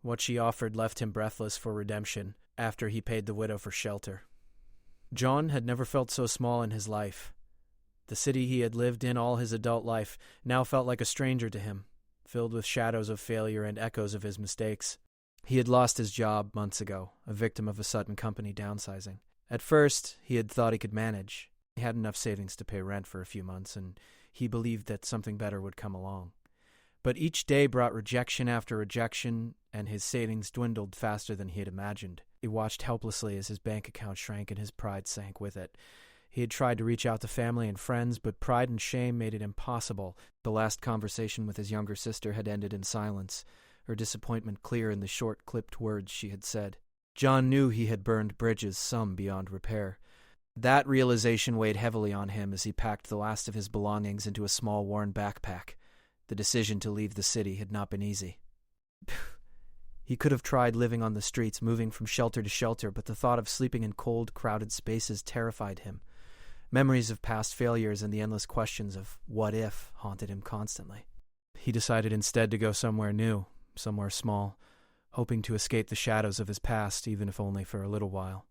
What she offered left him breathless for redemption after he paid the widow for shelter. John had never felt so small in his life. The city he had lived in all his adult life now felt like a stranger to him, filled with shadows of failure and echoes of his mistakes. He had lost his job months ago, a victim of a sudden company downsizing. At first, he had thought he could manage. He had enough savings to pay rent for a few months, and he believed that something better would come along. But each day brought rejection after rejection, and his savings dwindled faster than he had imagined. He watched helplessly as his bank account shrank and his pride sank with it. He had tried to reach out to family and friends, but pride and shame made it impossible. The last conversation with his younger sister had ended in silence, her disappointment clear in the short, clipped words she had said. John knew he had burned bridges, some beyond repair. That realization weighed heavily on him as he packed the last of his belongings into a small, worn backpack. The decision to leave the city had not been easy. He could have tried living on the streets, moving from shelter to shelter, but the thought of sleeping in cold, crowded spaces terrified him. Memories of past failures and the endless questions of what if haunted him constantly. He decided instead to go somewhere new, somewhere small, hoping to escape the shadows of his past, even if only for a little while.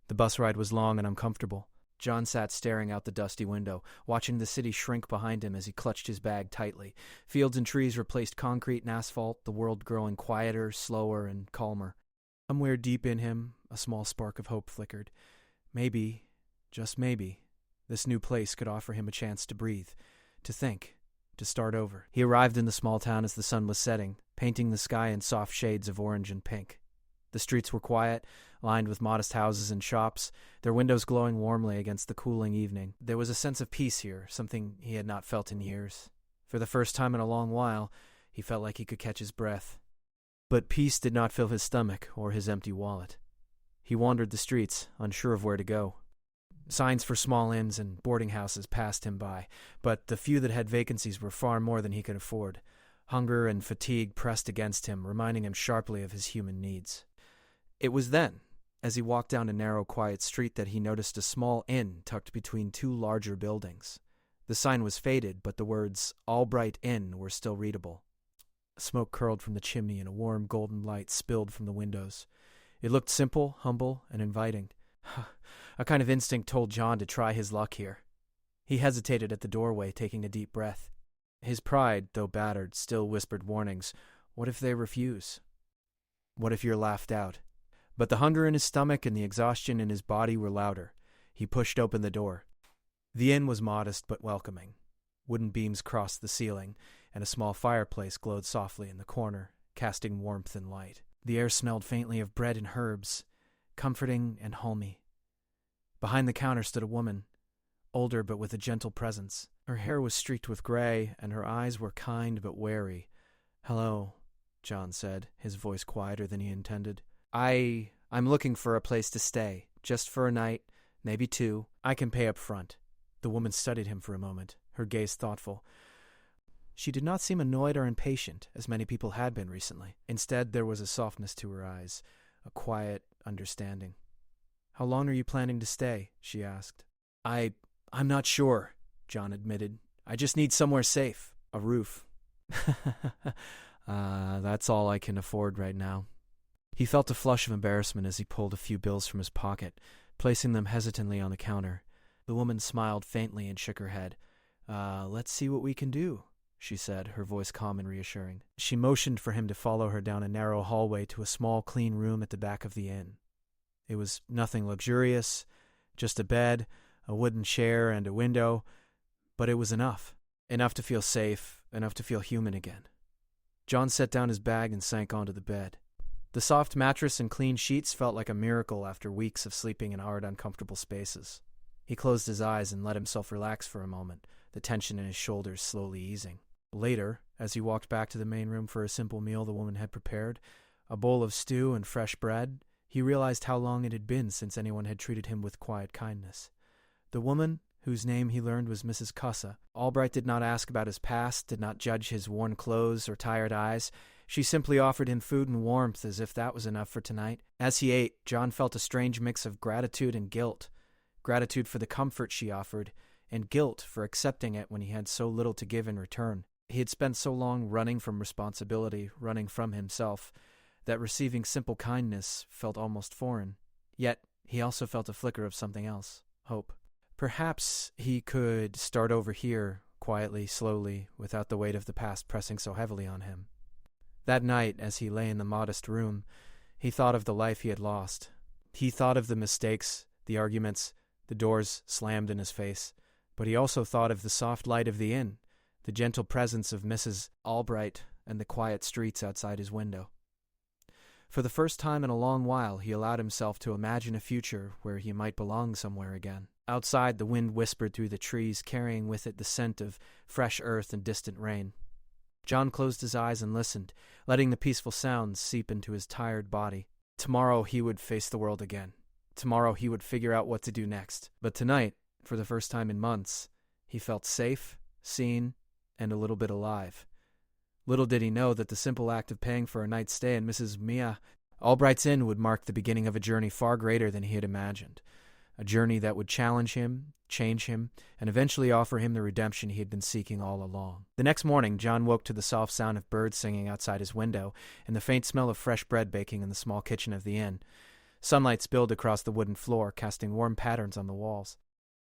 The bus ride was long and uncomfortable. John sat staring out the dusty window, watching the city shrink behind him as he clutched his bag tightly. Fields and trees replaced concrete and asphalt, the world growing quieter, slower, and calmer. Somewhere deep in him, a small spark of hope flickered. Maybe, just maybe, this new place could offer him a chance to breathe, to think, to start over. He arrived in the small town as the sun was setting, painting the sky in soft shades of orange and pink. The streets were quiet, lined with modest houses and shops, their windows glowing warmly against the cooling evening. There was a sense of peace here, something he had not felt in years. For the first time in a long while, he felt like he could catch his breath. But peace did not fill his stomach or his empty wallet. He wandered the streets, unsure of where to go. Signs for small inns and boarding houses passed him by, but the few that had vacancies were far more than he could afford. Hunger and fatigue pressed against him, reminding him sharply of his human needs. It was then, as he walked down a narrow, quiet street, that he noticed a small inn tucked between two larger buildings. The sign was faded, but the words, "Albright Inn," were still readable. Smoke curled from the chimney and a warm golden light spilled from the windows. It looked simple, humble, and inviting. A kind of instinct told John to try his luck here. He hesitated at the doorway, taking a deep breath. His pride, though battered, still whispered warnings. What if they refuse? What if you're laughed out? But the hunger in his stomach and the exhaustion in his body were louder. He pushed open the door. The inn was modest but welcoming. Wooden beams crossed the ceiling, and a small fireplace glowed softly in the corner, casting warmth and light. The air smelled faintly of bread and herbs, comforting and homey. Behind the counter stood a woman, older but with a gentle presence. Her hair was streaked with gray, and her eyes were kind but wary. "Hello," John said, his voice quieter than he intended. I'm looking for a place to stay, just for a night, maybe two. I can pay up front." The woman studied him for a moment, her gaze thoughtful. She did not seem annoyed or impatient, as many people had been recently. Instead, there was a softness to her eyes, a quiet understanding. "How long are you planning to stay?" she asked. I'm not sure," John admitted. "I just need somewhere safe, a roof." That's all I can afford right now." He felt a flush of embarrassment as he pulled a few bills from his pocket, placing them hesitantly on the counter. The woman smiled faintly and shook her head. Let's see what we can do," she said, her voice calm and reassuring. She motioned for him to follow her down a narrow hallway to a small, clean room at the back of the inn. It was nothing luxurious, just a bed, a wooden chair, and a window, but it was enough. Enough to feel safe, enough to feel human again. John set down his bag and sank onto the bed. The soft mattress and clean sheets felt like a miracle after weeks of sleeping in hard, uncomfortable spaces. He closed his eyes and let himself relax for a moment, the tension in his shoulders slowly easing. Later, as he walked back to the main room for a simple meal the woman had prepared, a bowl of stew and fresh bread, he realized how long it had been since anyone had treated him with quiet kindness. The woman, whose name he learned was Mrs. Cussa, Albright did not ask about his past, did not judge his worn clothes or tired eyes. She simply offered him food and warmth as if that was enough for tonight. As he ate, John felt a strange mix of gratitude and guilt. Gratitude for the comfort she offered, and guilt for accepting it when he had so little to give in return. He had spent so long running from responsibility, running from himself, that receiving simple kindness felt almost foreign. Yet, he also felt a flicker of something else, hope. Perhaps he could start over here, quietly, slowly, without the weight of the past pressing so heavily on him. That night, as he lay in the modest room, he thought of the life he had lost. He thought of the mistakes, the arguments, the doors slammed in his face. But he also thought of the soft light of the inn, the gentle presence of Mrs. Albright, and the quiet streets outside his window. For the first time in a long while, he allowed himself to imagine a future where he might belong somewhere again. Outside, the wind whispered through the trees, carrying with it the scent of fresh earth and distant rain. John closed his eyes and listened, letting the peaceful sounds seep into his tired body. Tomorrow he would face the world again. Tomorrow he would figure out what to do next. But tonight, for the first time in months, he felt safe, seen, and a little bit alive. Little did he know that the simple act of paying for a night's stay in Mrs. Mia Albright's inn would mark the beginning of a journey far greater than he had imagined. A journey that would challenge him, change him, and eventually offer him the redemption he had been seeking all along. The next morning, John woke to the soft sound of birds singing outside his window and the faint smell of fresh bread baking in the small kitchen of the inn. Sunlight spilled across the wooden floor, casting warm patterns on the walls.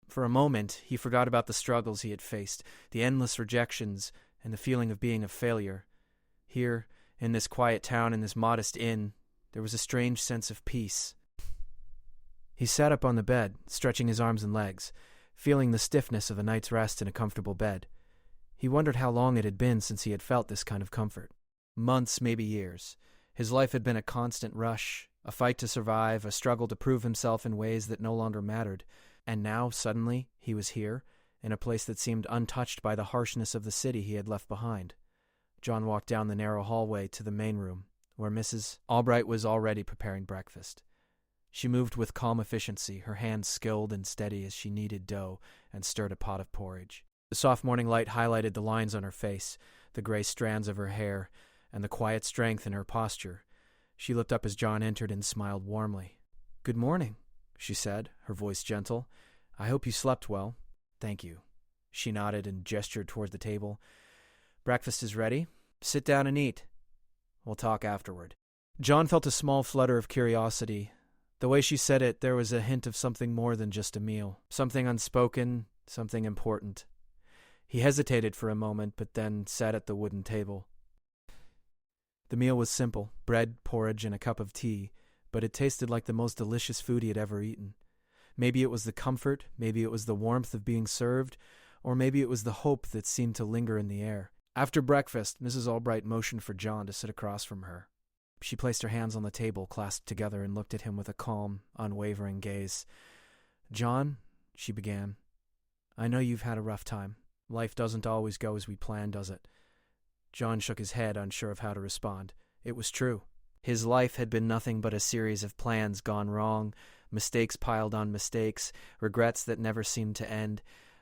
For a moment, he forgot about the struggles he had faced, the endless rejections, and the feeling of being a failure. Here, in this quiet town, in this modest inn, there was a strange sense of peace. He sat up on the bed, stretching his arms and legs, feeling the stiffness of a night's rest in a comfortable bed. He wondered how long it had been since he had felt this kind of comfort. Months, maybe years. His life had been a constant rush, a fight to survive, a struggle to prove himself in ways that no longer mattered. And now, suddenly, he was here, in a place that seemed untouched by the harshness of the city he had left behind. John walked down the narrow hallway to the main room, where Mrs. Albright was already preparing breakfast. She moved with calm efficiency, her hands skilled and steady as she kneaded dough and stirred a pot of porridge. The soft morning light highlighted the lines on her face, the gray strands of her hair, and the quiet strength in her posture. She looked up as John entered and smiled warmly. "Good morning," she said, her voice gentle. "I hope you slept well." "Thank you." She nodded and gestured toward the table. "Breakfast is ready. Sit down and eat. We'll talk afterward." John felt a small flutter of curiosity. The way she said it, there was a hint of something more than just a meal. Something unspoken, something important. He hesitated for a moment, but then sat at the wooden table. The meal was simple, bread, porridge, and a cup of tea, but it tasted like the most delicious food he had ever eaten. Maybe it was the comfort, maybe it was the warmth of being served, or maybe it was the hope that seemed to linger in the air. After breakfast, Mrs. Albright motioned for John to sit across from her. She placed her hands on the table, clasped together, and looked at him with a calm, unwavering gaze. "John," she began, "I know you've had a rough time. Life doesn't always go as we plan, does it?" John shook his head, unsure of how to respond. It was true. His life had been nothing but a series of plans gone wrong, mistakes piled on mistakes, regrets that never seemed to end.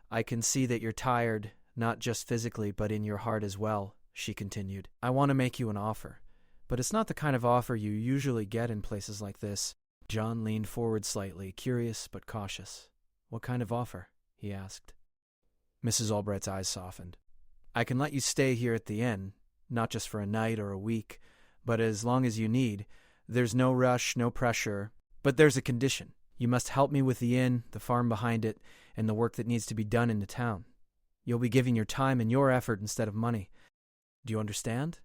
"I can see that you're tired, not just physically, but in your heart as well," she continued. "I want to make you an offer. But it's not the kind of offer you usually get in places like this." John leaned forward slightly, curious but cautious. "What kind of offer?" he asked. Mrs. Albright's eyes softened. "I can let you stay here at the inn, not just for a night or a week, but as long as you need. There's no rush, no pressure. But there's a condition. You must help me with the inn, the farm behind it, and the work that needs to be done in the town. You'll be giving your time and your effort instead of money. Do you understand?"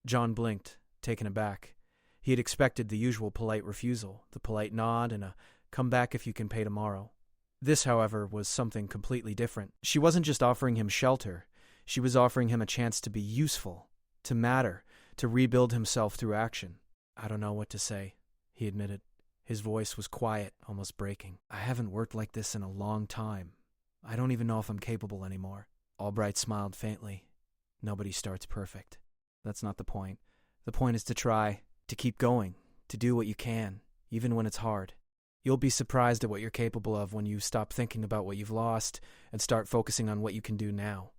John blinked, taken aback. He had expected the usual polite refusal, the polite nod, and a "come back if you can pay tomorrow." This, however, was something completely different. She wasn't just offering him shelter. She was offering him a chance to be useful, to matter, to rebuild himself through action. "I don't know what to say," he admitted. His voice was quiet, almost breaking. "I haven't worked like this in a long time. I don't even know if I'm capable anymore." Albright smiled faintly. "Nobody starts perfect. That's not the point. The point is to try, to keep going, to do what you can, even when it's hard. You'll be surprised at what you're capable of when you stop thinking about what you've lost and start focusing on what you can do now."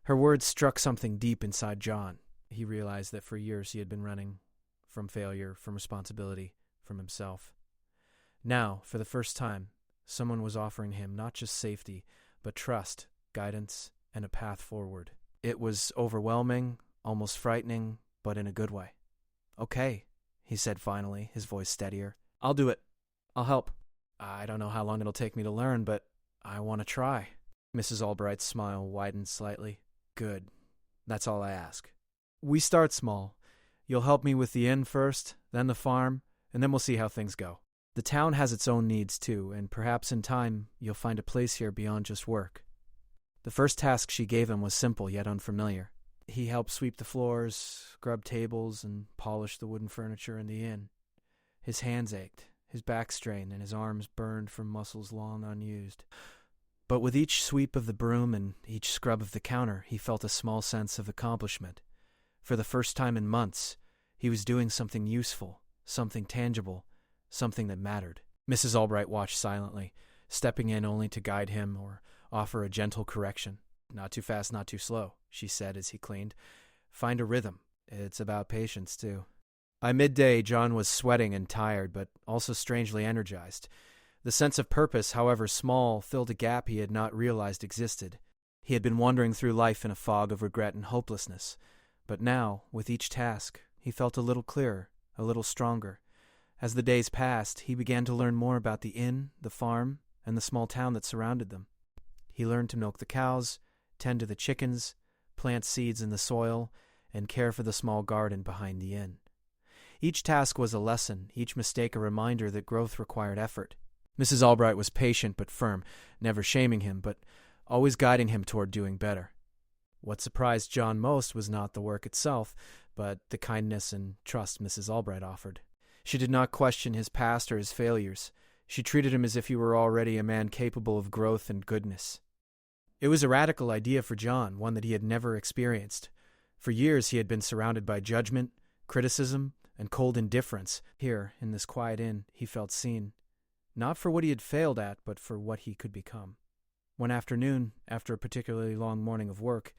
Her words struck something deep inside John. He realized that for years he had been running from failure, from responsibility, from himself. Now, for the first time, someone was offering him not just safety, but trust, guidance, and a path forward. It was overwhelming, almost frightening, but in a good way. "Okay," he said finally, his voice steadier. "I'll do it. I'll help. I don't know how long it'll take me to learn, but I want to try." Mrs. Albright's smile widened slightly. "Good. That's all I ask. We start small. You'll help me with the inn first, then the farm, and then we'll see how things go. The town has its own needs too, and perhaps in time you'll find a place here beyond just work." The first task she gave him was simple yet unfamiliar. He helped sweep the floors, scrub tables, and polish the wooden furniture in the inn. His hands ached, his back strained, and his arms burned from muscles long unused. But with each sweep of the broom and each scrub of the counter, he felt a small sense of accomplishment. For the first time in months, he was doing something useful, something tangible, something that mattered. Mrs. Albright watched silently, stepping in only to guide him or offer a gentle correction. "Not too fast, not too slow," she said as he cleaned. "Find a rhythm. It's about patience, too." By midday, John was sweating and tired, but also strangely energized. The sense of purpose, however small, filled a gap he had not realized existed. He had been wandering through life in a fog of regret and hopelessness. But now, with each task, he felt a little clearer, a little stronger. As the days passed, he began to learn more about the inn, the farm, and the small town that surrounded them. He learned to milk the cows, tend to the chickens, plant seeds in the soil, and care for the small garden behind the inn. Each task was a lesson, each mistake a reminder that growth required effort. Mrs. Albright was patient but firm, never shaming him, but always guiding him toward doing better. What surprised John most was not the work itself, but the kindness and trust Mrs. Albright offered. She did not question his past or his failures. She treated him as if he were already a man capable of growth and goodness. It was a radical idea for John, one that he had never experienced. For years he had been surrounded by judgment, criticism, and cold indifference. Here, in this quiet inn, he felt seen. Not for what he had failed at, but for what he could become. One afternoon, after a particularly long morning of work,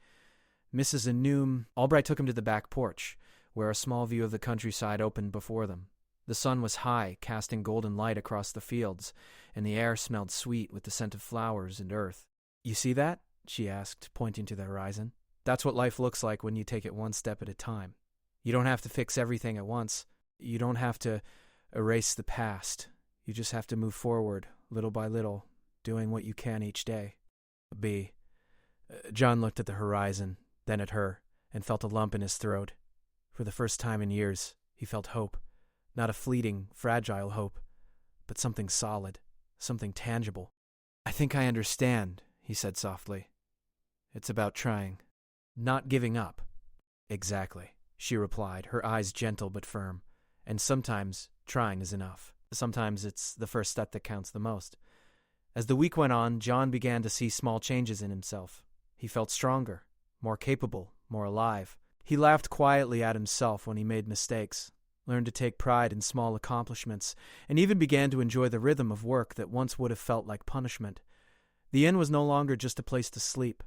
Mrs. and Noom Albright took him to the back porch, where a small view of the countryside opened before them. The sun was high, casting golden light across the fields, and the air smelled sweet with the scent of flowers and earth. "You see that?" she asked, pointing to the horizon. "That's what life looks like when you take it one step at a time. You don't have to fix everything at once. You don't have to erase the past. You just have to move forward, little by little, doing what you can each day." B. John looked at the horizon, then at her, and felt a lump in his throat. For the first time in years, he felt hope. Not a fleeting, fragile hope, but something solid, something tangible. "I think I understand," he said softly. "It's about trying. Not giving up." "Exactly," she replied, her eyes gentle but firm. "And sometimes trying is enough. Sometimes it's the first step that counts the most." As the week went on, John began to see small changes in himself. He felt stronger, more capable, more alive. He laughed quietly at himself when he made mistakes, learned to take pride in small accomplishments, and even began to enjoy the rhythm of work that once would have felt like punishment. The inn was no longer just a place to sleep.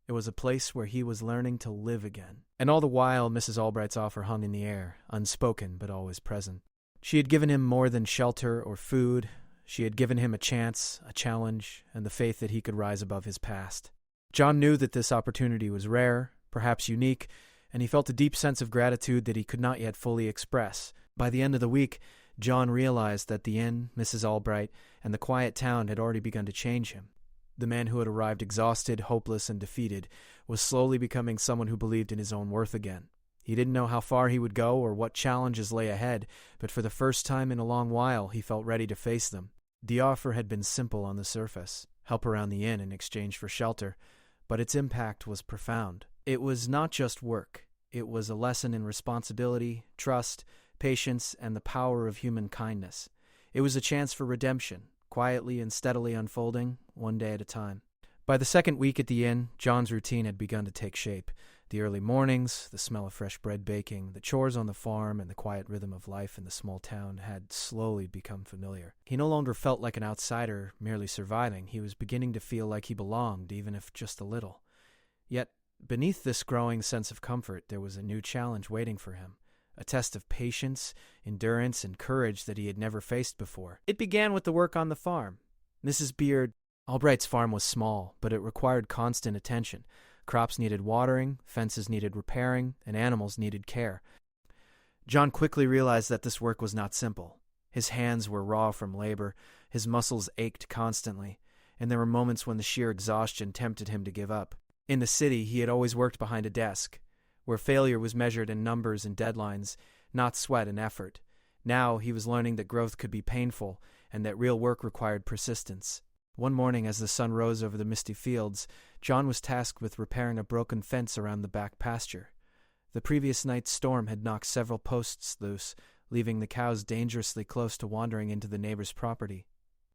It was a place where he was learning to live again. And all the while, Mrs. Albright's offer hung in the air, unspoken but always present. She had given him more than shelter or food. She had given him a chance, a challenge, and the faith that he could rise above his past. John knew that this opportunity was rare, perhaps unique, and he felt a deep sense of gratitude that he could not yet fully express. By the end of the week, John realized that the inn, Mrs. Albright, and the quiet town had already begun to change him. The man who had arrived exhausted, hopeless, and defeated was slowly becoming someone who believed in his own worth again. He didn't know how far he would go or what challenges lay ahead, but for the first time in a long while he felt ready to face them. The offer had been simple on the surface, help around the inn in exchange for shelter, but its impact was profound. It was not just work. It was a lesson in responsibility, trust, patience, and the power of human kindness. It was a chance for redemption, quietly and steadily unfolding, one day at a time. By the second week at the inn, John's routine had begun to take shape. The early mornings, the smell of fresh bread baking, the chores on the farm, and the quiet rhythm of life in the small town had slowly become familiar. He no longer felt like an outsider merely surviving. He was beginning to feel like he belonged, even if just a little. Yet, beneath this growing sense of comfort, there was a new challenge waiting for him, a test of patience, endurance, and courage that he had never faced before. It began with the work on the farm. Mrs. Beard Albright's farm was small, but it required constant attention. Crops needed watering, fences needed repairing, and animals needed care. John quickly realized that this work was not simple. His hands were raw from labor, his muscles ached constantly, and there were moments when the sheer exhaustion tempted him to give up. In the city, he had always worked behind a desk, where failure was measured in numbers and deadlines, not sweat and effort. Now he was learning that growth could be painful and that real work required persistence. One morning, as the sun rose over the misty fields, John was tasked with repairing a broken fence around the back pasture. The previous night's storm had knocked several posts loose, leaving the cows dangerously close to wandering into the neighbor's property.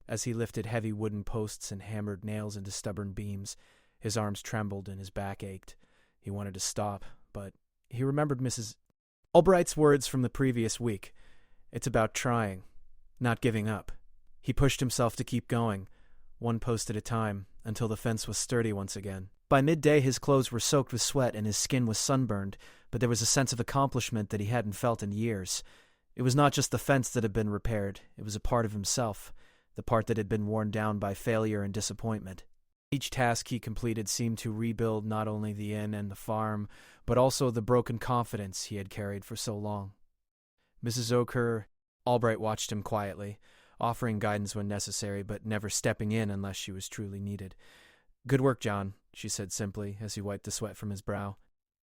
As he lifted heavy wooden posts and hammered nails into stubborn beams, his arms trembled and his back ached. He wanted to stop, but he remembered Mrs. Albright's words from the previous week. It's about trying, not giving up. He pushed himself to keep going, one post at a time, until the fence was sturdy once again. By midday, his clothes were soaked with sweat and his skin was sunburned, but there was a sense of accomplishment that he hadn't felt in years. It was not just the fence that had been repaired, it was a part of himself, the part that had been worn down by failure and disappointment. Each task he completed seemed to rebuild not only the inn and the farm, but also the broken confidence he had carried for so long. Mrs. Albright watched him quietly, offering guidance when necessary, but never stepping in unless she was truly needed. "Good work, John," she said simply, as he wiped the sweat from his brow.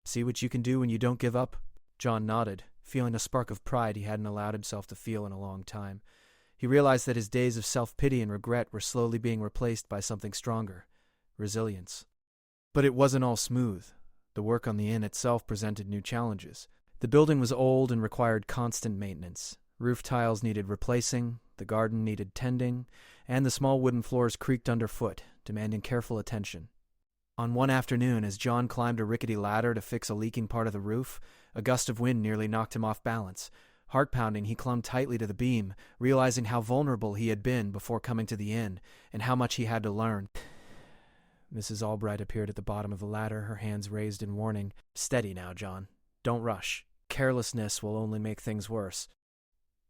"See what you can do when you don't give up?" John nodded, feeling a spark of pride he hadn't allowed himself to feel in a long time. He realized that his days of self-pity and regret were slowly being replaced by something stronger: resilience. But it wasn't all smooth. The work on the inn itself presented new challenges. The building was old and required constant maintenance. Roof tiles needed replacing, the garden needed tending, and the small wooden floors creaked underfoot, demanding careful attention. On one afternoon, as John climbed a rickety ladder to fix a leaking part of the roof, a gust of wind nearly knocked him off balance. Heart-pounding, he clung tightly to the beam, realizing how vulnerable he had been before coming to the inn, and how much he had to learn. Mrs. Albright appeared at the bottom of the ladder, her hands raised in warning. "Steady now, John. Don't rush. Carelessness will only make things worse."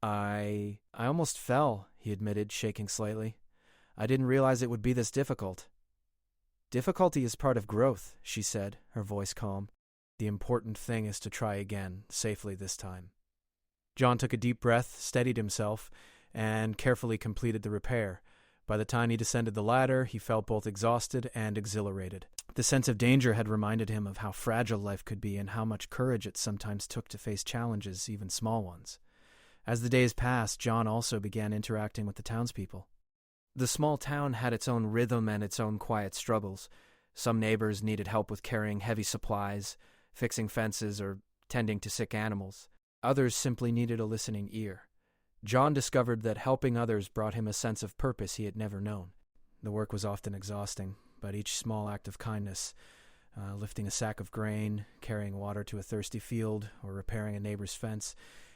I almost fell," he admitted, shaking slightly. "I didn't realize it would be this difficult." "Difficulty is part of growth," she said, her voice calm. "The important thing is to try again, safely this time." John took a deep breath, steadied himself, and carefully completed the repair. By the time he descended the ladder, he felt both exhausted and exhilarated. The sense of danger had reminded him of how fragile life could be and how much courage it sometimes took to face challenges, even small ones. As the days passed, John also began interacting with the townspeople. The small town had its own rhythm and its own quiet struggles. Some neighbors needed help with carrying heavy supplies, fixing fences, or tending to sick animals. Others simply needed a listening ear. John discovered that helping others brought him a sense of purpose he had never known. The work was often exhausting, but each small act of kindness, lifting a sack of grain, carrying water to a thirsty field, or repairing a neighbor's fence,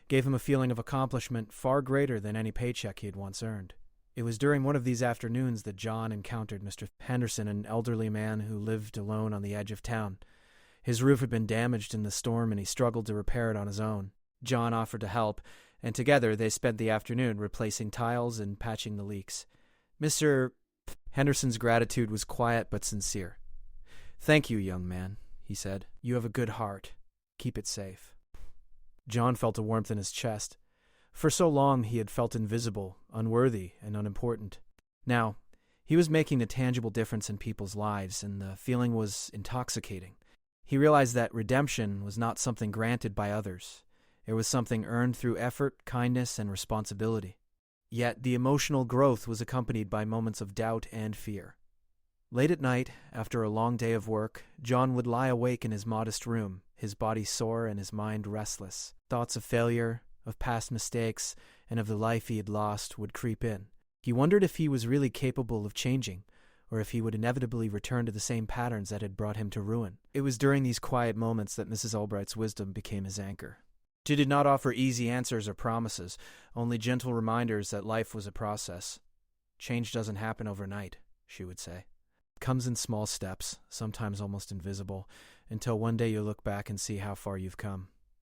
gave him a feeling of accomplishment far greater than any paycheck he had once earned. It was during one of these afternoons that John encountered Mr. Henderson, an elderly man who lived alone on the edge of town. His roof had been damaged in the storm, and he struggled to repair it on his own. John offered to help, and together they spent the afternoon replacing tiles and patching the leaks. Mr. Henderson's gratitude was quiet but sincere. "Thank you, young man," he said. "You have a good heart. Keep it safe." John felt a warmth in his chest. For so long he had felt invisible, unworthy, and unimportant. Now, he was making a tangible difference in people's lives, and the feeling was intoxicating. He realized that redemption was not something granted by others. It was something earned through effort, kindness, and responsibility. Yet the emotional growth was accompanied by moments of doubt and fear. Late at night, after a long day of work, John would lie awake in his modest room, his body sore and his mind restless. Thoughts of failure, of past mistakes, and of the life he had lost would creep in. He wondered if he was really capable of changing, or if he would inevitably return to the same patterns that had brought him to ruin. It was during these quiet moments that Mrs. Albright's wisdom became his anchor. She did not offer easy answers or promises, only gentle reminders that life was a process. "Change doesn't happen overnight," she would say. "It comes in small steps, sometimes almost invisible, until one day you look back and see how far you've come."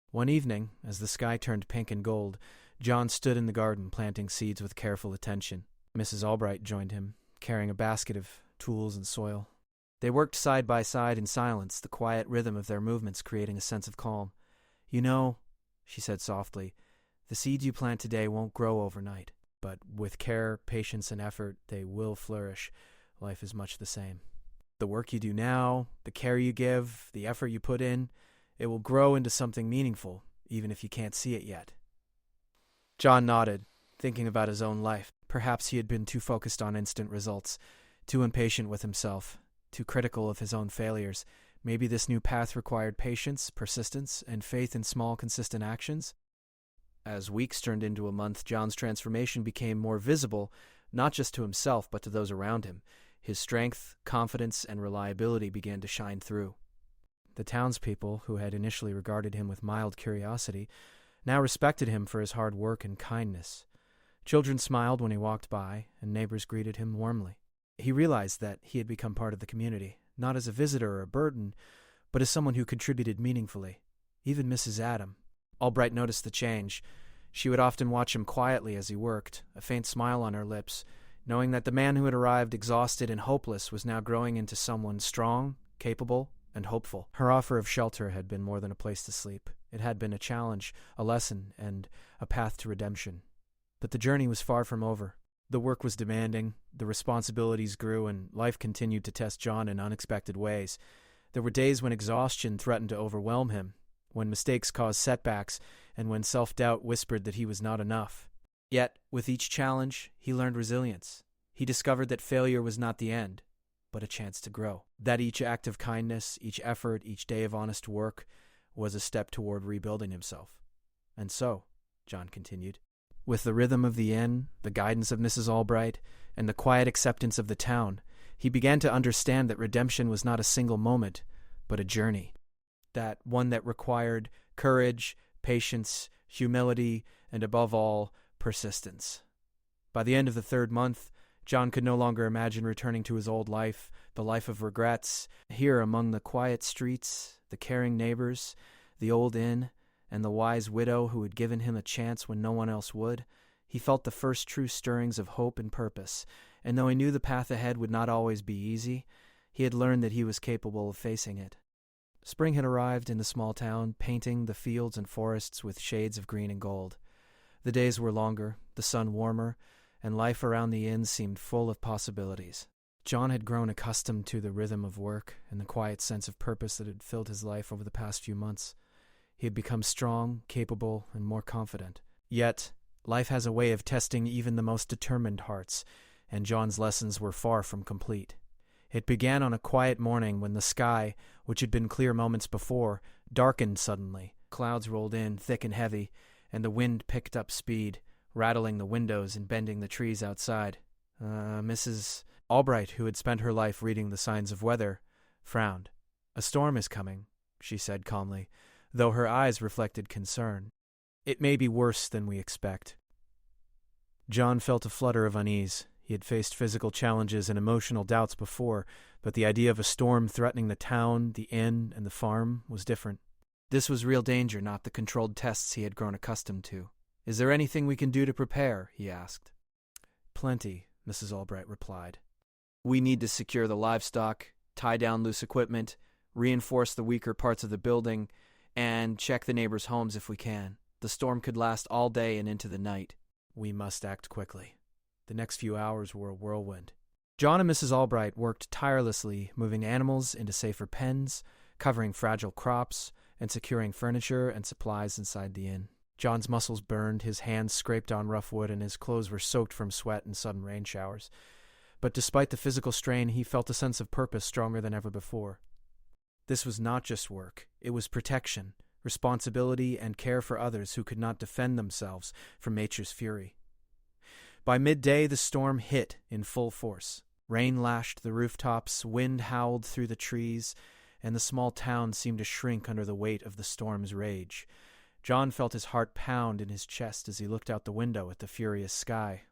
One evening, as the sky turned pink and gold, John stood in the garden planting seeds with careful attention. Mrs. Albright joined him, carrying a basket of tools and soil. They worked side by side in silence, the quiet rhythm of their movements creating a sense of calm. "You know," she said softly. "The seeds you plant today won't grow overnight, but with care, patience, and effort, they will flourish. Life is much the same. The work you do now, the care you give, the effort you put in, it will grow into something meaningful, even if you can't see it yet." John nodded, thinking about his own life. Perhaps he had been too focused on instant results, too impatient with himself, too critical of his own failures. Maybe this new path required patience, persistence, and faith in small, consistent actions. As weeks turned into a month, John's transformation became more visible, not just to himself, but to those around him. His strength, confidence, and reliability began to shine through. The townspeople, who had initially regarded him with mild curiosity, now respected him for his hard work and kindness. Children smiled when he walked by, and neighbors greeted him warmly. He realized that he had become part of the community, not as a visitor or a burden, but as someone who contributed meaningfully. Even Mrs. Adam. Albright noticed the change. She would often watch him quietly as he worked, a faint smile on her lips, knowing that the man who had arrived exhausted and hopeless was now growing into someone strong, capable, and hopeful. Her offer of shelter had been more than a place to sleep. It had been a challenge, a lesson, and a path to redemption. But the journey was far from over. The work was demanding, the responsibilities grew, and life continued to test John in unexpected ways. There were days when exhaustion threatened to overwhelm him, when mistakes caused setbacks, and when self-doubt whispered that he was not enough. Yet, with each challenge, he learned resilience. He discovered that failure was not the end, but a chance to grow. That each act of kindness, each effort, each day of honest work was a step toward rebuilding himself. And so, John continued, with the rhythm of the inn, the guidance of Mrs. Albright, and the quiet acceptance of the town, he began to understand that redemption was not a single moment, but a journey. That one that required courage, patience, humility, and above all, persistence. By the end of the 3rd month, John could no longer imagine returning to his old life, the life of regrets. Here among the quiet streets, the caring neighbors, the old inn, and the wise widow who had given him a chance when no one else would, he felt the first true stirrings of hope and purpose, and though he knew the path ahead would not always be easy, he had learned that he was capable of facing it. Spring had arrived in the small town, painting the fields and forests with shades of green and gold. The days were longer, the sun warmer, and life around the inn seemed full of possibilities. John had grown accustomed to the rhythm of work and the quiet sense of purpose that had filled his life over the past few months. He had become strong, capable, and more confident. Yet, life has a way of testing even the most determined hearts, and John's lessons were far from complete. It began on a quiet morning when the sky, which had been clear moments before, darkened suddenly. Clouds rolled in, thick and heavy, and the wind picked up speed, rattling the windows and bending the trees outside. Mrs. Albright, who had spent her life reading the signs of weather, frowned. "A storm is coming," she said calmly, though her eyes reflected concern. "It may be worse than we expect." John felt a flutter of unease. He had faced physical challenges and emotional doubts before, but the idea of a storm threatening the town, the inn, and the farm was different. This was real danger, not the controlled tests he had grown accustomed to. "Is there anything we can do to prepare?" he asked. "Plenty," Mrs. Albright replied. "We need to secure the livestock, tie down loose equipment, reinforce the weaker parts of the building, and check the neighbors' homes if we can. The storm could last all day and into the night. We must act quickly." The next few hours were a whirlwind. John and Mrs. Albright worked tirelessly, moving animals into safer pens, covering fragile crops, and securing furniture and supplies inside the inn. John's muscles burned, his hands scraped on rough wood, and his clothes were soaked from sweat and sudden rain showers. But despite the physical strain, he felt a sense of purpose stronger than ever before. This was not just work. It was protection, responsibility, and care for others who could not defend themselves from nature's fury. By midday, the storm hit in full force. Rain lashed the rooftops, wind howled through the trees, and the small town seemed to shrink under the weight of the storm's rage. John felt his heart pound in his chest as he looked out the window at the furious sky.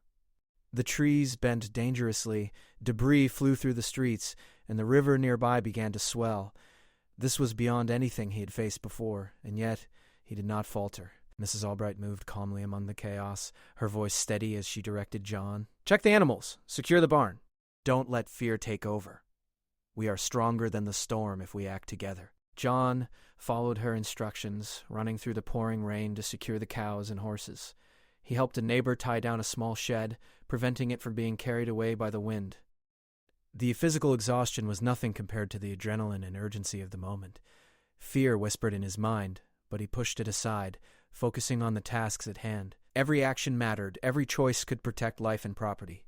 The trees bent dangerously, debris flew through the streets, and the river nearby began to swell. This was beyond anything he had faced before, and yet he did not falter. Mrs. Albright moved calmly among the chaos, her voice steady as she directed John. "Check the animals. Secure the barn. Don't let fear take over. We are stronger than the storm if we act together." John followed her instructions, running through the pouring rain to secure the cows and horses. He helped a neighbor tie down a small shed, preventing it from being carried away by the wind. The physical exhaustion was nothing compared to the adrenaline and urgency of the moment. Fear whispered in his mind, but he pushed it aside, focusing on the tasks at hand. Every action mattered, every choice could protect life and property.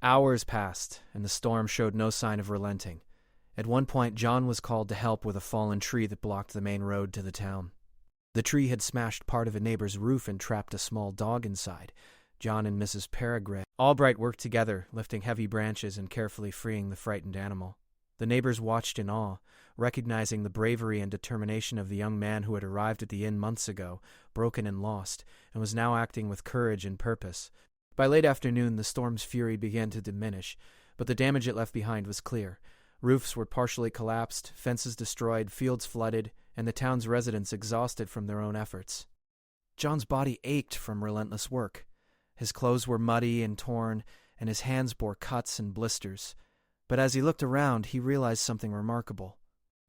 Hours passed, and the storm showed no sign of relenting. At one point, John was called to help with a fallen tree that blocked the main road to the town. The tree had smashed part of a neighbor's roof and trapped a small dog inside. John and Mrs. Peregrine Albright worked together, lifting heavy branches and carefully freeing the frightened animal. The neighbors watched in awe, recognizing the bravery and determination of the young man who had arrived at the inn months ago, broken and lost, and was now acting with courage and purpose. By late afternoon, the storm's fury began to diminish, but the damage it left behind was clear. Roofs were partially collapsed, fences destroyed, fields flooded, and the town's residents exhausted from their own efforts. John's body ached from relentless work. His clothes were muddy and torn, and his hands bore cuts and blisters. But as he looked around, he realized something remarkable.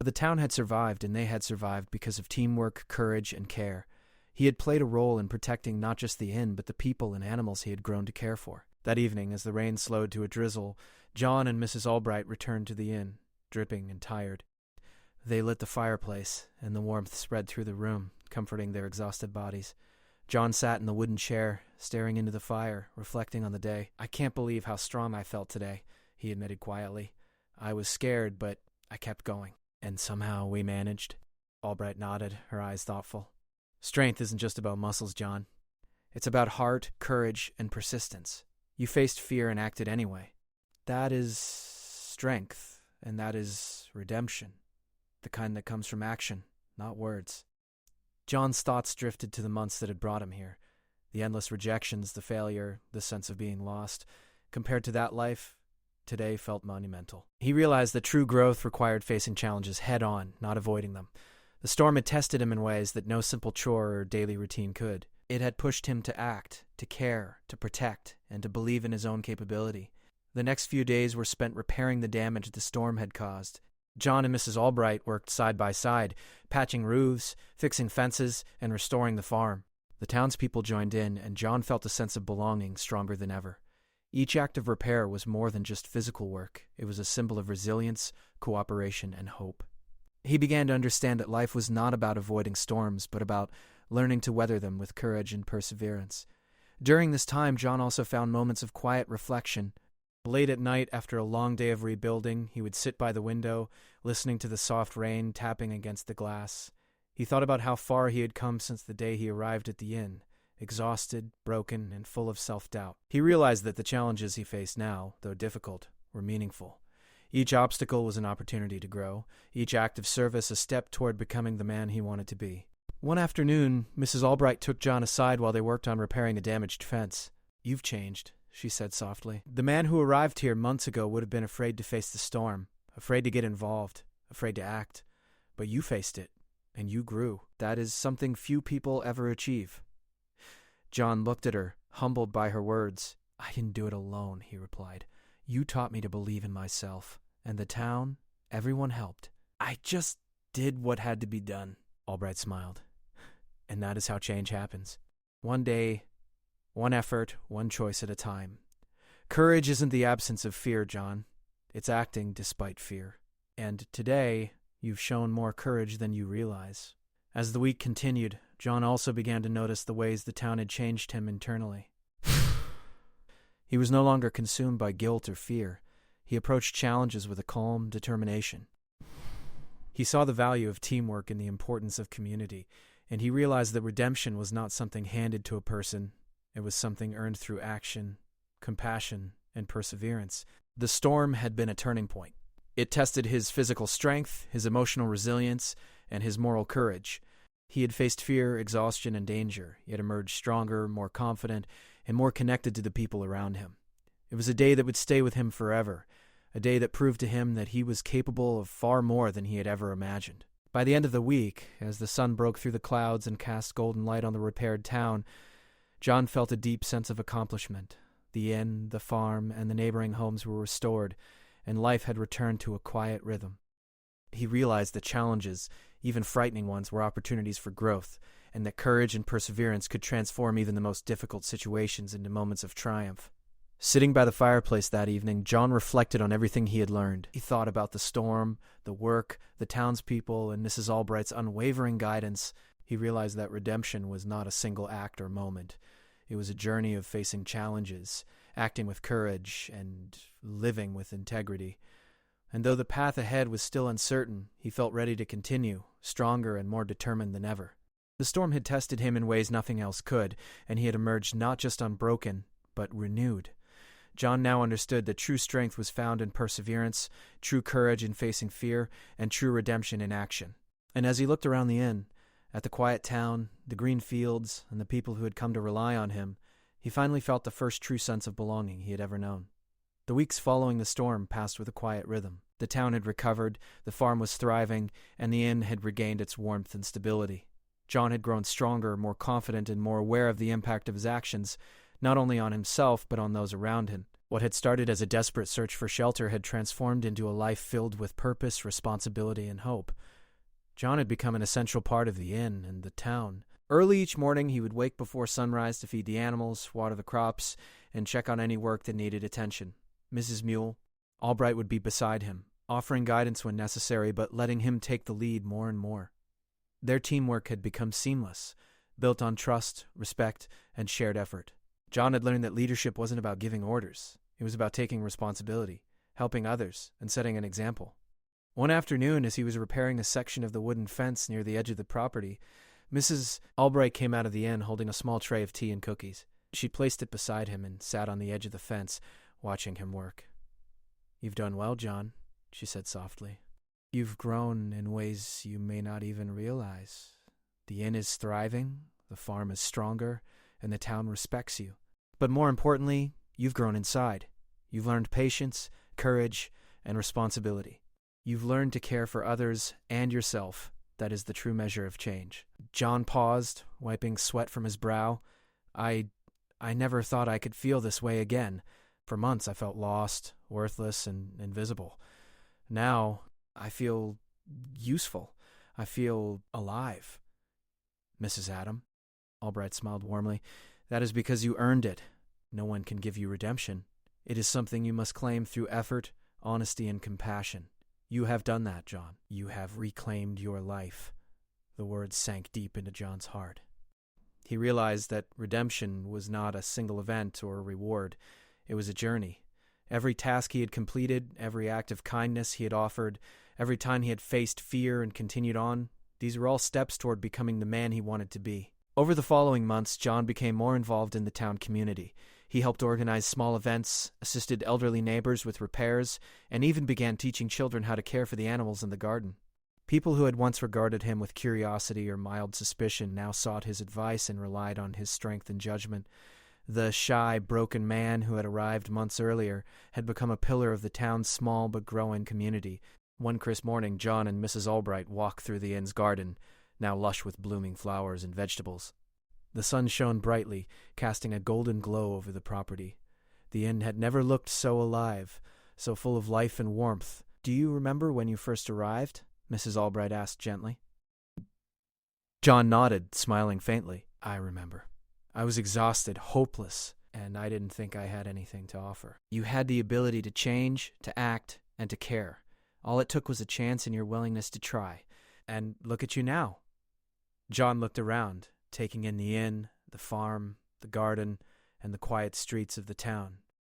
The town had survived, and they had survived because of teamwork, courage, and care. He had played a role in protecting not just the inn, but the people and animals he had grown to care for. That evening, as the rain slowed to a drizzle, John and Mrs. Albright returned to the inn, dripping and tired. They lit the fireplace, and the warmth spread through the room, comforting their exhausted bodies. John sat in the wooden chair, staring into the fire, reflecting on the day. "I can't believe how strong I felt today," he admitted quietly. "I was scared, but I kept going. And somehow we managed." Albright nodded, her eyes thoughtful. "Strength isn't just about muscles, John. It's about heart, courage, and persistence. You faced fear and acted anyway. That is strength, and that is redemption. The kind that comes from action, not words." John's thoughts drifted to the months that had brought him here. The endless rejections, the failure, the sense of being lost. Compared to that life, today felt monumental. He realized that true growth required facing challenges head-on, not avoiding them. The storm had tested him in ways that no simple chore or daily routine could. It had pushed him to act, to care, to protect, and to believe in his own capability. The next few days were spent repairing the damage the storm had caused. John and Mrs. Albright worked side by side, patching roofs, fixing fences, and restoring the farm. The townspeople joined in, and John felt a sense of belonging stronger than ever. Each act of repair was more than just physical work. It was a symbol of resilience, cooperation, and hope. He began to understand that life was not about avoiding storms, but about learning to weather them with courage and perseverance. During this time, John also found moments of quiet reflection. Late at night, after a long day of rebuilding, he would sit by the window, listening to the soft rain tapping against the glass. He thought about how far he had come since the day he arrived at the inn, exhausted, broken, and full of self-doubt. He realized that the challenges he faced now, though difficult, were meaningful. Each obstacle was an opportunity to grow, each act of service a step toward becoming the man he wanted to be. One afternoon, Mrs. Albright took John aside while they worked on repairing a damaged fence. "You've changed," she said softly. "The man who arrived here months ago would have been afraid to face the storm, afraid to get involved, afraid to act. But you faced it, and you grew. That is something few people ever achieve." John looked at her, humbled by her words. "I didn't do it alone," he replied. "You taught me to believe in myself. And the town, everyone helped. I just did what had to be done." Albright smiled. "And that is how change happens. One day, one effort, one choice at a time. Courage isn't the absence of fear, John. It's acting despite fear. And today, you've shown more courage than you realize." As the week continued, John also began to notice the ways the town had changed him internally. He was no longer consumed by guilt or fear. He approached challenges with a calm determination. He saw the value of teamwork and the importance of community, and he realized that redemption was not something handed to a person. It was something earned through action, compassion, and perseverance. The storm had been a turning point. It tested his physical strength, his emotional resilience, and his moral courage. He had faced fear, exhaustion, and danger, yet emerged stronger, more confident, and more connected to the people around him. It was a day that would stay with him forever, a day that proved to him that he was capable of far more than he had ever imagined. By the end of the week, as the sun broke through the clouds and cast golden light on the repaired town, John felt a deep sense of accomplishment. The inn, the farm, and the neighboring homes were restored, and life had returned to a quiet rhythm. He realized that challenges, even frightening ones, were opportunities for growth, and that courage and perseverance could transform even the most difficult situations into moments of triumph. Sitting by the fireplace that evening, John reflected on everything he had learned. He thought about the storm, the work, the townspeople, and Mrs. Albright's unwavering guidance. He realized that redemption was not a single act or moment. It was a journey of facing challenges, acting with courage, and living with integrity. And though the path ahead was still uncertain, he felt ready to continue, stronger and more determined than ever. The storm had tested him in ways nothing else could, and he had emerged not just unbroken, but renewed. John now understood that true strength was found in perseverance, true courage in facing fear, and true redemption in action. And as he looked around the inn, at the quiet town, the green fields, and the people who had come to rely on him, he finally felt the first true sense of belonging he had ever known. The weeks following the storm passed with a quiet rhythm. The town had recovered, the farm was thriving, and the inn had regained its warmth and stability. John had grown stronger, more confident, and more aware of the impact of his actions, not only on himself but on those around him. What had started as a desperate search for shelter had transformed into a life filled with purpose, responsibility, and hope. John had become an essential part of the inn and the town. Early each morning he would wake before sunrise to feed the animals, water the crops, and check on any work that needed attention. Mrs. Mule, Albright would be beside him, offering guidance when necessary, but letting him take the lead more and more. Their teamwork had become seamless, built on trust, respect, and shared effort. John had learned that leadership wasn't about giving orders. It was about taking responsibility, helping others, and setting an example. One afternoon, as he was repairing a section of the wooden fence near the edge of the property, Mrs. Albright came out of the inn holding a small tray of tea and cookies. She placed it beside him and sat on the edge of the fence, watching him work. "You've done well, John," she said softly. "You've grown in ways you may not even realize. The inn is thriving, the farm is stronger, and the town respects you. But more importantly, you've grown inside. You've learned patience, courage, and responsibility. You've learned to care for others and yourself. That is the true measure of change." John paused, wiping sweat from his brow. I never thought I could feel this way again. For months I felt lost, worthless, and invisible. Now I feel useful. I feel alive. "Mrs. Adam," Albright smiled warmly, "that is because you earned it. No one can give you redemption. It is something you must claim through effort, honesty, and compassion. You have done that, John. You have reclaimed your life." The words sank deep into John's heart. He realized that redemption was not a single event or a reward. It was a journey. Every task he had completed, every act of kindness he had offered, every time he had faced fear and continued on, these were all steps toward becoming the man he wanted to be. Over the following months, John became more involved in the town community. He helped organize small events, assisted elderly neighbors with repairs, and even began teaching children how to care for the animals in the garden. People who had once regarded him with curiosity or mild suspicion now sought his advice and relied on his strength and judgment. The shy, broken man who had arrived months earlier had become a pillar of the town's small but growing community. One crisp morning, John and Mrs. Albright walked through the inn's garden, now lush with blooming flowers and vegetables. The sun shone brightly, casting a golden glow over the property. The inn had never looked so alive, so full of life and warmth. "Do you remember when you first arrived?" Mrs. Albright asked gently. John nodded, smiling faintly. "I remember. I was exhausted, hopeless, and I didn't think I had anything to offer. You had the ability to change, to act, and to care. All it took was a chance and your willingness to try. And look at you now." John looked around, taking in the inn, the farm, the garden, and the quiet streets of the town.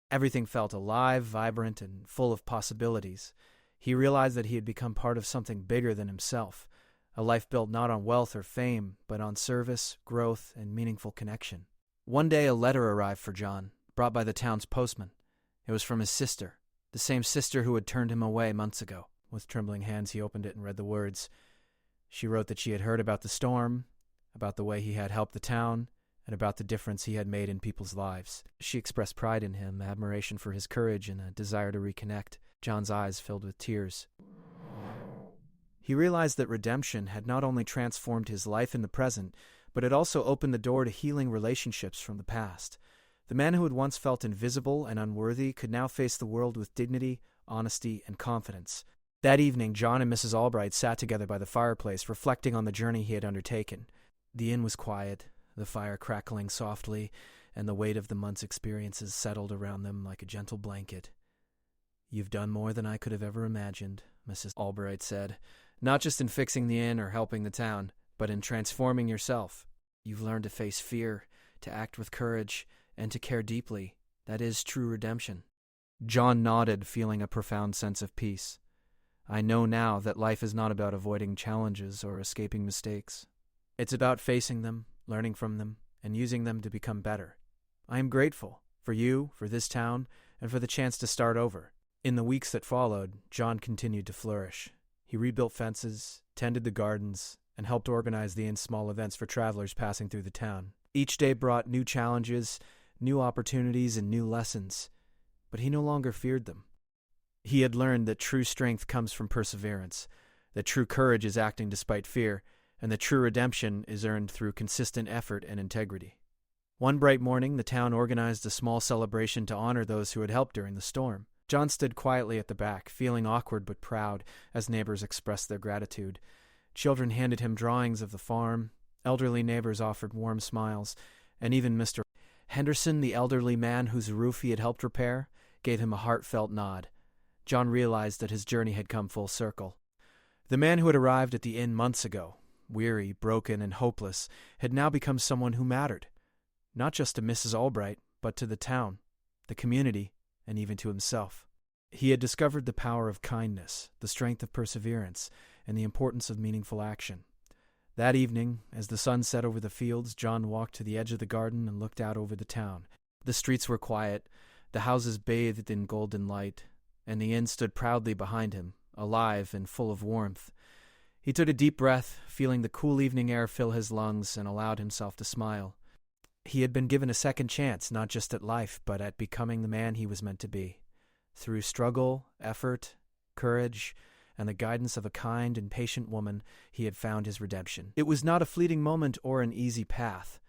Everything felt alive, vibrant, and full of possibilities. He realized that he had become part of something bigger than himself, a life built not on wealth or fame, but on service, growth, and meaningful connection. One day a letter arrived for John, brought by the town's postman. It was from his sister, the same sister who had turned him away months ago. With trembling hands he opened it and read the words. She wrote that she had heard about the storm, about the way he had helped the town, and about the difference he had made in people's lives. She expressed pride in him, admiration for his courage, and a desire to reconnect. John's eyes filled with tears. He realized that redemption had not only transformed his life in the present, but it also opened the door to healing relationships from the past. The man who had once felt invisible and unworthy could now face the world with dignity, honesty, and confidence. That evening, John and Mrs. Albright sat together by the fireplace, reflecting on the journey he had undertaken. The inn was quiet, the fire crackling softly, and the weight of the month's experiences settled around them like a gentle blanket. "You've done more than I could have ever imagined," Mrs. Albright said, "not just in fixing the inn or helping the town, but in transforming yourself. You've learned to face fear, to act with courage, and to care deeply. That is true redemption." John nodded, feeling a profound sense of peace. "I know now that life is not about avoiding challenges or escaping mistakes. It's about facing them, learning from them, and using them to become better. I am grateful for you, for this town, and for the chance to start over." In the weeks that followed, John continued to flourish. He rebuilt fences, tended the gardens, and helped organize the inn's small events for travelers passing through the town. Each day brought new challenges, new opportunities, and new lessons, but he no longer feared them. He had learned that true strength comes from perseverance, that true courage is acting despite fear, and that true redemption is earned through consistent effort and integrity. One bright morning, the town organized a small celebration to honor those who had helped during the storm. John stood quietly at the back, feeling awkward but proud as neighbors expressed their gratitude. Children handed him drawings of the farm, elderly neighbors offered warm smiles, and even Mr. Henderson, the elderly man whose roof he had helped repair, gave him a heartfelt nod. John realized that his journey had come full circle. The man who had arrived at the inn months ago, weary, broken, and hopeless, had now become someone who mattered, not just to Mrs. Albright, but to the town, the community, and even to himself. He had discovered the power of kindness, the strength of perseverance, and the importance of meaningful action. That evening, as the sun set over the fields, John walked to the edge of the garden and looked out over the town. The streets were quiet, the houses bathed in golden light, and the inn stood proudly behind him, alive and full of warmth. He took a deep breath, feeling the cool evening air fill his lungs, and allowed himself to smile. He had been given a second chance, not just at life, but at becoming the man he was meant to be. Through struggle, effort, courage, and the guidance of a kind and patient woman, he had found his redemption. It was not a fleeting moment or an easy path,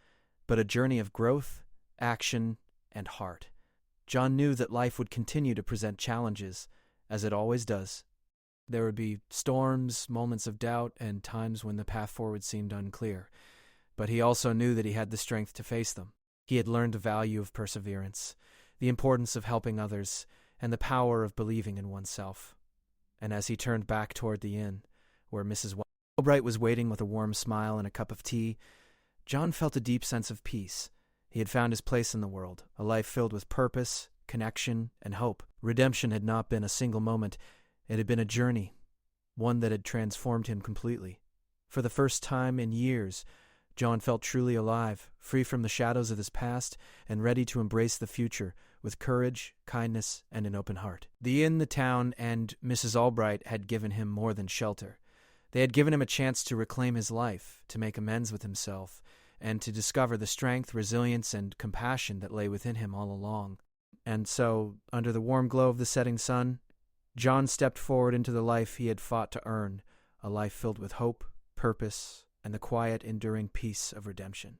but a journey of growth, action, and heart. John knew that life would continue to present challenges, as it always does. There would be storms, moments of doubt, and times when the path forward seemed unclear. But he also knew that he had the strength to face them. He had learned the value of perseverance, the importance of helping others, and the power of believing in oneself. And as he turned back toward the inn, where Mrs. Albright was waiting with a warm smile and a cup of tea, John felt a deep sense of peace. He had found his place in the world, a life filled with purpose, connection, and hope. Redemption had not been a single moment. It had been a journey, one that had transformed him completely. For the first time in years, John felt truly alive, free from the shadows of his past, and ready to embrace the future with courage, kindness, and an open heart. The inn, the town, and Mrs. Albright had given him more than shelter. They had given him a chance to reclaim his life, to make amends with himself, and to discover the strength, resilience, and compassion that lay within him all along. And so, under the warm glow of the setting sun, John stepped forward into the life he had fought to earn, a life filled with hope, purpose, and the quiet, enduring peace of redemption.